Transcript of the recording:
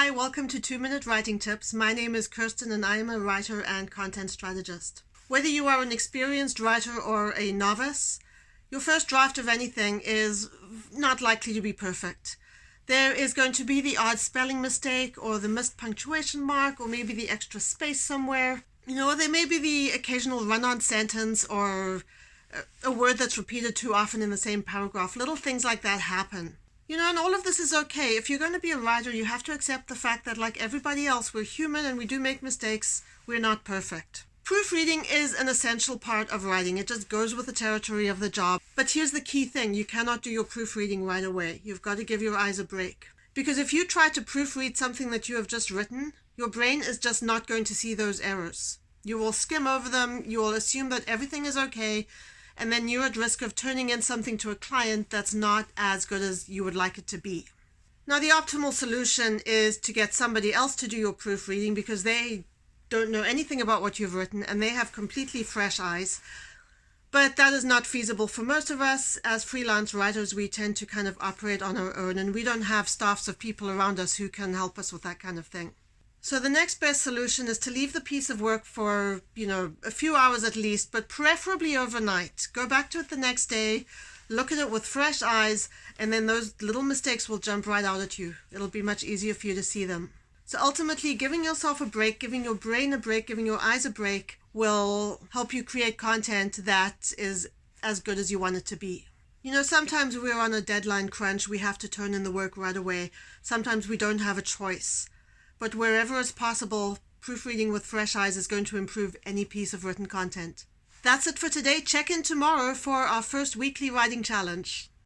Hi, welcome to 2-Minute Writing Tips. My name is Kirsten and I am a writer and content strategist. Whether you are an experienced writer or a novice, your first draft of anything is not likely to be perfect. There is going to be the odd spelling mistake or the missed punctuation mark or maybe the extra space somewhere. There may be the occasional run-on sentence or a word that's repeated too often in the same paragraph. Little things like that happen. And all of this is okay. If you're going to be a writer, you have to accept the fact that like everybody else, we're human and we do make mistakes. We're not perfect. Proofreading is an essential part of writing. It just goes with the territory of the job. But here's the key thing. You cannot do your proofreading right away. You've got to give your eyes a break. Because if you try to proofread something that you have just written, your brain is just not going to see those errors. You will skim over them. You will assume that everything is okay. And then you're at risk of turning in something to a client that's not as good as you would like it to be. Now, the optimal solution is to get somebody else to do your proofreading because they don't know anything about what you've written and they have completely fresh eyes. But that is not feasible for most of us. As freelance writers, we tend to kind of operate on our own and we don't have staffs of people around us who can help us with that kind of thing. So the next best solution is to leave the piece of work for, a few hours at least, but preferably overnight. Go back to it the next day, look at it with fresh eyes, and then those little mistakes will jump right out at you. It'll be much easier for you to see them. So ultimately, giving yourself a break, giving your brain a break, giving your eyes a break will help you create content that is as good as you want it to be. Sometimes we're on a deadline crunch. We have to turn in the work right away. Sometimes we don't have a choice. But wherever it's possible, proofreading with fresh eyes is going to improve any piece of written content. That's it for today. Check in tomorrow for our first weekly writing challenge.